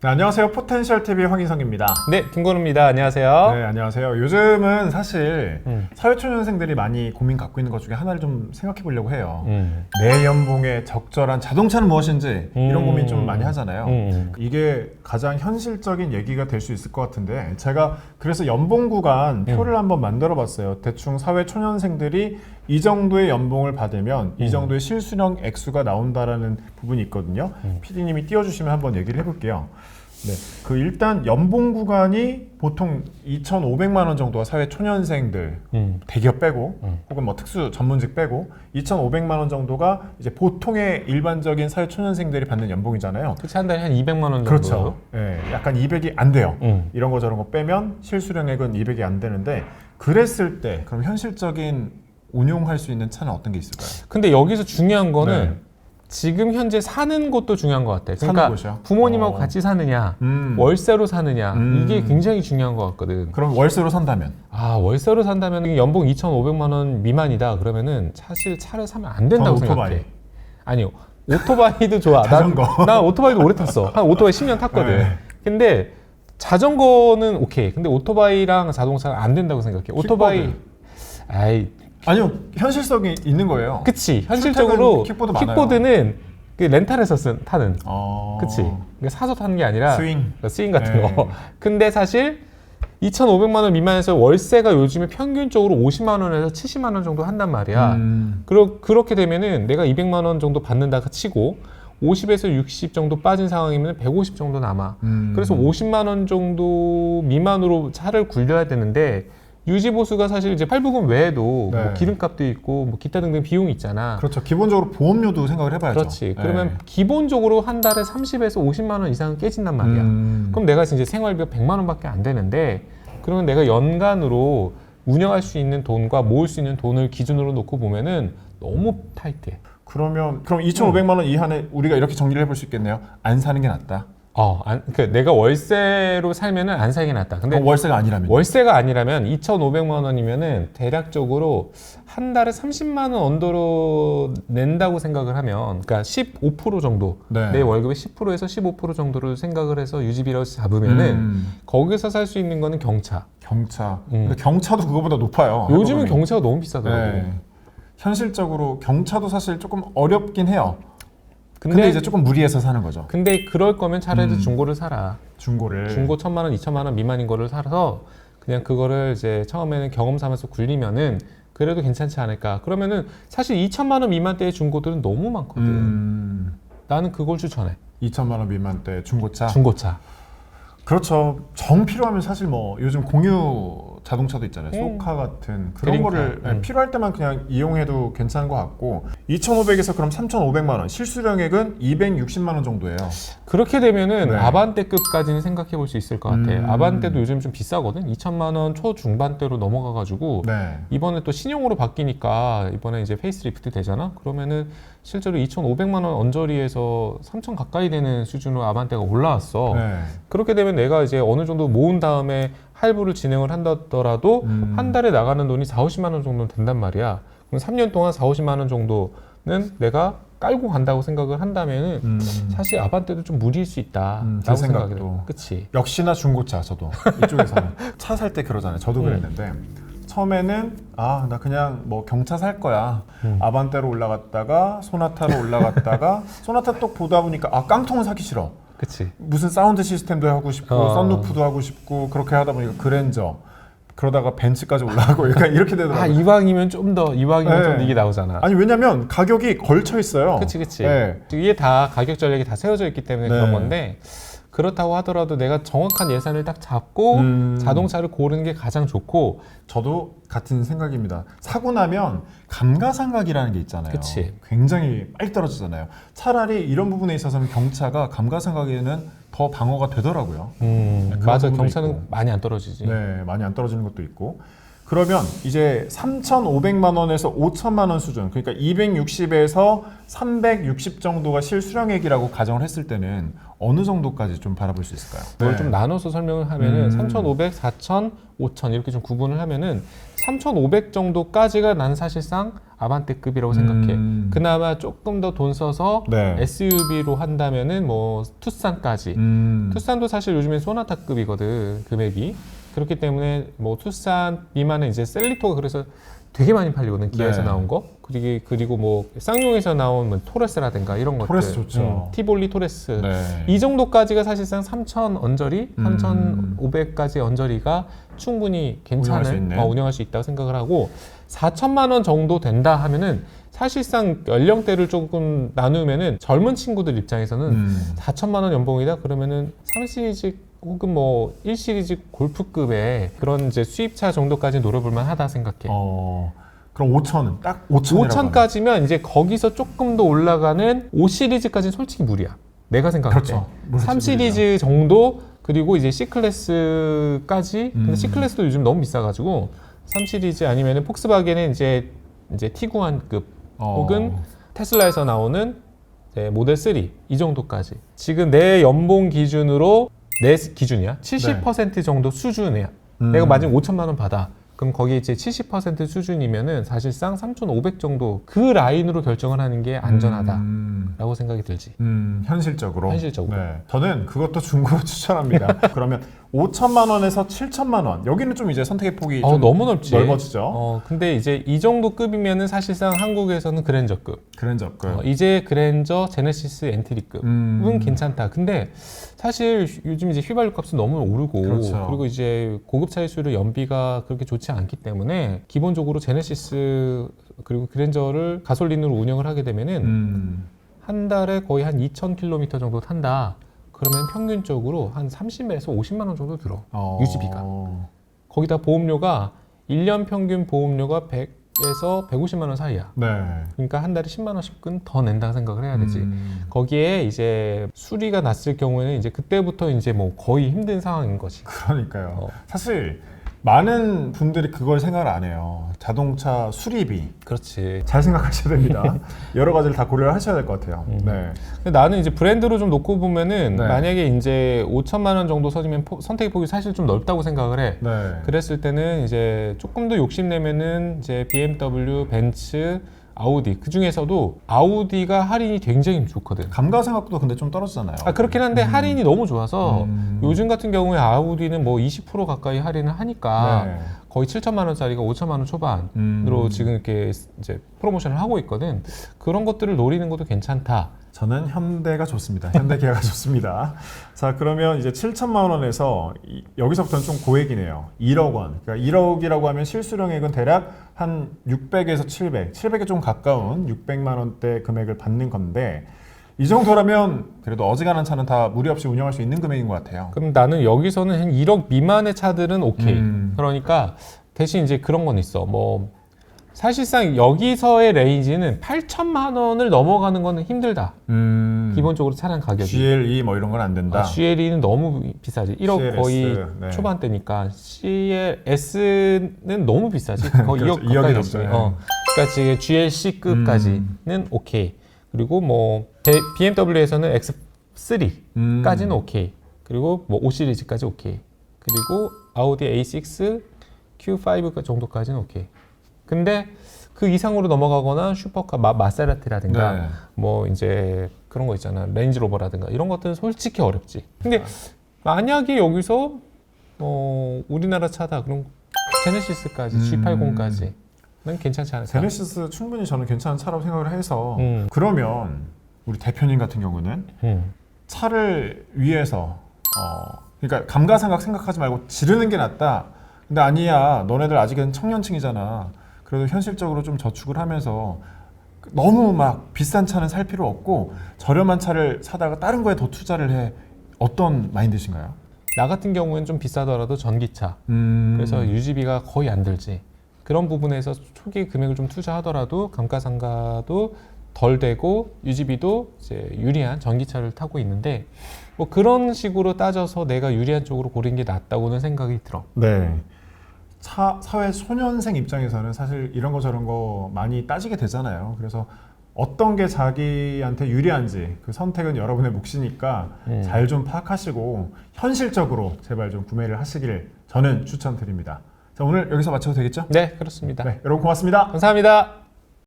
네, 안녕하세요. 포텐셜TV 황인성입니다. 네, 김건우입니다. 안녕하세요. 네, 안녕하세요. 요즘은 사실 사회초년생들이 많이 고민 갖고 있는 것 중에 하나를 좀 생각해 보려고 해요. 내 연봉에 적절한 자동차는 무엇인지 이런 고민 좀 많이 하잖아요. 이게 가장 현실적인 얘기가 될 수 있을 것 같은데 제가 그래서 연봉 구간 표를 한번 만들어 봤어요. 대충 사회초년생들이 이 정도의 연봉을 받으면 이 정도의 실수령 액수가 나온다라는 부분이 있거든요. PD님이 띄워주시면 한번 얘기를 해볼게요. 네, 그 일단 연봉 구간이 보통 2,500만 원 정도가 사회 초년생들 대기업 빼고 혹은 뭐 특수 전문직 빼고 2,500만 원 정도가 이제 보통의 일반적인 사회 초년생들이 받는 연봉이잖아요. 그치, 한 달에 한 200만 원 정도. 그렇죠. 예, 약간 200이 안 돼요. 이런 거 저런 거 빼면 실수령액은 200이 안 되는데 그랬을 때 그럼 현실적인 운용할 수 있는 차는 어떤 게 있을까요? 근데 여기서 중요한 거는 네. 지금 현재 사는 곳도 중요한 것 같아. 사는 그러니까 곳이요? 부모님하고 같이 사느냐, 월세로 사느냐, 이게 굉장히 중요한 것 같거든. 그럼 월세로 산다면? 아, 월세로 산다면 연봉 2,500만 원 미만이다. 그러면은 사실 차를 사면 안 된다고 저는 오토바이. 생각해. 아니요. 오토바이도 좋아. 자전거. 난 오토바이도 오래 탔어. 한 오토바이 10년 탔거든. 네. 근데 자전거는 오케이. 근데 오토바이랑 자동차는 안 된다고 생각해. 오토바이, 아이, 아니요, 현실성이 있는 거예요. 그치. 현실적으로 킥보드 많아요. 킥보드는 그 렌탈해서 타는. 어... 그치. 그러니까 사서 타는 게 아니라 스윙. 스윙 같은 네. 거. 근데 사실 2,500만 원 미만에서 월세가 요즘에 평균적으로 50만 원에서 70만 원 정도 한단 말이야. 그렇게 되면은 내가 200만 원 정도 받는다 치고 50에서 60 정도 빠진 상황이면 150 정도 남아. 그래서 50만 원 정도 미만으로 차를 굴려야 되는데 유지보수가 사실 이제 할부금 외에도 네. 뭐 기름값도 있고 뭐 기타 등등 비용이 있잖아. 그렇죠. 기본적으로 보험료도 생각을 해봐야죠. 그렇지. 그러면 기본적으로 한 달에 30에서 50만 원 이상은 깨진단 말이야. 그럼 내가 이제 생활비가 100만 원밖에 안 되는데 그러면 내가 연간으로 운영할 수 있는 돈과 모을 수 있는 돈을 기준으로 놓고 보면은 너무 타이트해. 그럼 2,500만 원 이하는 우리가 이렇게 정리를 해볼 수 있겠네요. 안 사는 게 낫다. 그러니까 내가 월세로 살면은 안 사는 게 낫다. 근데 월세가 아니라면? 월세가 아니라면 2,500만 원이면은 대략적으로 한 달에 30만 원 언더로 낸다고 생각을 하면, 그러니까 15% 정도, 네. 내 월급의 10%에서 15% 정도를 생각을 해서 유지비라고 잡으면은 거기서 살 수 있는 거는 경차. 근데 경차도 그거보다 높아요. 요즘은 경차가 너무 비싸더라고. 네. 현실적으로 경차도 사실 조금 어렵긴 해요. 근데 이제 조금 무리해서 사는 거죠. 근데 그럴 거면 차라리 중고를 사라. 중고를. 중고 1,000만 원, 2,000만 원 미만인 거를 사서 그냥 그거를 이제 처음에는 경험 삼아서 굴리면은 그래도 괜찮지 않을까. 그러면은 사실 2,000만 원 미만대의 중고들은 너무 많거든. 나는 그걸 추천해. 2,000만 원 미만대 중고차. 중고차. 그렇죠. 정 필요하면 사실 뭐 요즘 공유 자동차도 있잖아요. 소카 같은 그런 그러니까. 거를 필요할 때만 그냥 이용해도 괜찮은 것 같고 2,500에서 그럼 3,500만 원 실수령액은 260만 원 정도예요. 그렇게 되면은 네. 아반떼급까지는 생각해 볼 수 있을 것 같아. 아반떼도 요즘 좀 비싸거든. 2,000만 원 초중반대로 넘어가가지고 네. 이번에 또 신형으로 바뀌니까 이번에 이제 페이스리프트 되잖아. 그러면은 실제로 2,500만 원 언저리에서 3,000 가까이 되는 수준으로 아반떼가 올라왔어. 네. 그렇게 되면 내가 이제 어느 정도 모은 다음에 할부를 진행을 한다더라도 한 달에 나가는 돈이 4, 50만 원 정도는 된단 말이야. 그럼 3년 동안 4, 50만 원 정도는 내가 깔고 간다고 생각을 한다면은 사실 아반떼도 좀 무리일 수 있다. 제 라고 생각이 생각도. 들어. 그치? 역시나 중고차 저도 이쪽에서는 차 살 때 그러잖아요. 저도 그랬는데 처음에는 나 그냥 뭐 경차 살 거야. 아반떼로 올라갔다가 소나타로 올라갔다가 소나타 또 보다 보니까 깡통은 사기 싫어. 그치? 무슨 사운드 시스템도 하고 싶고 썬루프도 하고 싶고 그렇게 하다 보니까 그랜저 그러다가 벤츠까지 올라가고 약간 이렇게 되더라고요. 이왕이면 좀 더 네. 이게 나오잖아. 아니 왜냐면 가격이 걸쳐 있어요. 그치. 네. 이게 다 가격 전략이 다 세워져 있기 때문에 네. 그런 건데 그렇다고 하더라도 내가 정확한 예산을 딱 잡고 자동차를 고르는 게 가장 좋고. 저도 같은 생각입니다. 사고 나면 감가상각이라는 게 있잖아요. 그치. 굉장히 빨리 떨어지잖아요. 차라리 이런 부분에 있어서는 경차가 감가상각에는 더 방어가 되더라고요. 맞아. 부분도 경차는 있고. 많이 안 떨어지지. 네, 많이 안 떨어지는 것도 있고. 그러면 이제 3,500만 원에서 5천만 원 수준, 그러니까 260에서 360 정도가 실수령액이라고 가정을 했을 때는 어느 정도까지 좀 바라볼 수 있을까요? 그걸 좀 나눠서 설명을 하면은 3,500, 4,000, 5,000 이렇게 좀 구분을 하면은 3,500 정도까지가 난 사실상 아반떼급이라고 생각해. 그나마 조금 더 돈 써서 네. SUV로 한다면은 뭐 투싼까지. 투싼도 사실 요즘엔 소나타급이거든, 금액이. 그렇기 때문에 뭐 투싼 미만은 이제 셀리토가 그래서 되게 많이 팔리거든, 기아에서 네. 나온 거. 그리고 뭐 쌍용에서 나온 뭐 토레스라든가 이런 것들. 토레스 좋죠. 티볼리 토레스. 네. 이 정도까지가 사실상 3,000 언저리, 3,500까지 언저리가 충분히 운영할 수 괜찮은 있는. 운영할 수 있다고 생각을 하고 4천만 원 정도 된다 하면은 사실상 연령대를 조금 나누면은 젊은 친구들 입장에서는 4천만 원 연봉이다 그러면은 3시리즈 혹은 뭐 1시리즈 골프급의 그런 이제 수입차 정도까지 노려볼 만하다 생각해. 그럼 5천은 딱 5천이라고 5천까지면 이제 거기서 조금 더 올라가는 5시리즈까지는 솔직히 무리야. 내가 생각할 때. 그렇죠. 3시리즈 정도 그리고 이제 C클래스까지. 근데 C클래스도 요즘 너무 비싸가지고 3시리즈 아니면은 폭스바겐은 이제 T구안급 혹은 테슬라에서 나오는 이제 모델 3 이 정도까지. 지금 내 연봉 기준으로 내 기준이야. 70% 정도 수준이야. 내가 마지막 5천만 원 받아. 그럼 거기에 이제 70% 수준이면은 사실상 3,500 정도 그 라인으로 결정을 하는 게 안전하다라고 생각이 들지. 현실적으로. 현실적으로. 네. 저는 그것도 중고로 추천합니다. 그러면 5천만 원에서 7천만 원. 여기는 좀 이제 선택의 폭이 좀 너무 넓지. 넓어지죠. 근데 이제 이 정도 급이면은 사실상 한국에서는 그랜저급. 그랜저급. 이제 그랜저 제네시스 엔트리급은 괜찮다. 근데 사실 요즘 이제 휘발유 값은 너무 오르고 그렇죠. 그리고 이제 고급 차일수록 연비가 그렇게 좋지 않기 때문에 기본적으로 제네시스 그리고 그랜저를 가솔린으로 운영을 하게 되면은 한 달에 거의 한 2,000km 정도 탄다. 그러면 평균적으로 한 30에서 50만 원 정도 들어. 유지비가. 거기다 보험료가 1년 평균 보험료가 100에서 150만 원 사이야. 네. 그러니까 한 달에 10만 원씩은 더 낸다고 생각을 해야 되지. 거기에 이제 수리가 났을 경우에는 이제 그때부터 이제 뭐 거의 힘든 상황인 거지. 그러니까요. 사실 많은 분들이 그걸 생각을 안 해요. 자동차 수리비. 그렇지. 잘 생각하셔야 됩니다. 여러 가지를 다 고려를 하셔야 될 것 같아요. 네. 근데 나는 이제 브랜드로 좀 놓고 보면은 네. 만약에 이제 5천만 원 정도 써지면 선택의 폭이 사실 좀 넓다고 생각을 해. 네. 그랬을 때는 이제 조금 더 욕심내면은 이제 BMW, 벤츠, 아우디 그 중에서도 아우디가 할인이 굉장히 좋거든. 감가상각도 근데 좀 떨어지잖아요. 그렇긴 한데 할인이 너무 좋아서 요즘 같은 경우에 아우디는 뭐 20% 가까이 할인을 하니까 네. 거의 7천만 원짜리가 5천만 원 초반으로 지금 이렇게 이제 프로모션을 하고 있거든. 그런 것들을 노리는 것도 괜찮다. 저는 현대가 좋습니다. 현대 기아가 좋습니다. 자, 그러면 이제 7천만 원에서 여기서부터는 좀 고액이네요. 1억 원. 그러니까 1억이라고 하면 실수령액은 대략 한 600에서 700, 700에 좀 가까운 600만 원대 금액을 받는 건데 이 정도라면 그래도 어지간한 차는 다 무리 없이 운영할 수 있는 금액인 것 같아요. 그럼 나는 여기서는 한 1억 미만의 차들은 오케이. 그러니까 대신 이제 그런 건 있어. 뭐 사실상 여기서의 레인지는 8천만 원을 넘어가는 거는 힘들다. 기본적으로 차량 가격이. GLE 뭐 이런 건 안 된다. GLE는 너무 비싸지. 1억 CLS, 거의 네. 초반대니까 CLS는 너무 비싸지. 거의 그렇죠. 2억 가까이 2억이 넘지. 넘죠. 그러니까 지금 GLC급까지는 오케이. 그리고 뭐 BMW에서는 X3까지는 오케이. 그리고 뭐 5시리즈까지 오케이. 그리고 아우디 A6, Q5 정도까지는 오케이. 근데 그 이상으로 넘어가거나 슈퍼카 마세라티라든가 네. 뭐 이제 그런 거 있잖아. 렌즈로버라든가 이런 것들은 솔직히 어렵지. 근데 만약에 여기서 우리나라 차다 그럼 제네시스까지 G80까지는 괜찮지 않을까? 제네시스 충분히 저는 괜찮은 차라고 생각을 해서 그러면 우리 대표님 같은 경우는 차를 위해서 그러니까 감가상각 생각하지 말고 지르는 게 낫다. 근데 아니야. 너네들 아직은 청년층이잖아. 그래도 현실적으로 좀 저축을 하면서 너무 막 비싼 차는 살 필요 없고 저렴한 차를 사다가 다른 거에 더 투자를 해. 어떤 마인드신가요? 나 같은 경우에는 좀 비싸더라도 전기차. 그래서 유지비가 거의 안 들지. 그런 부분에서 초기 금액을 좀 투자하더라도 감가상각도 덜 되고 유지비도 이제 유리한 전기차를 타고 있는데 뭐 그런 식으로 따져서 내가 유리한 쪽으로 고른 게 낫다고는 생각이 들어. 네. 사회 초년생 입장에서는 사실 이런 거 저런 거 많이 따지게 되잖아요. 그래서 어떤 게 자기한테 유리한지 그 선택은 여러분의 몫이니까 잘 좀 파악하시고 현실적으로 제발 좀 구매를 하시길 저는 추천드립니다. 자, 오늘 여기서 마쳐도 되겠죠? 네, 그렇습니다. 네, 여러분 고맙습니다. 감사합니다.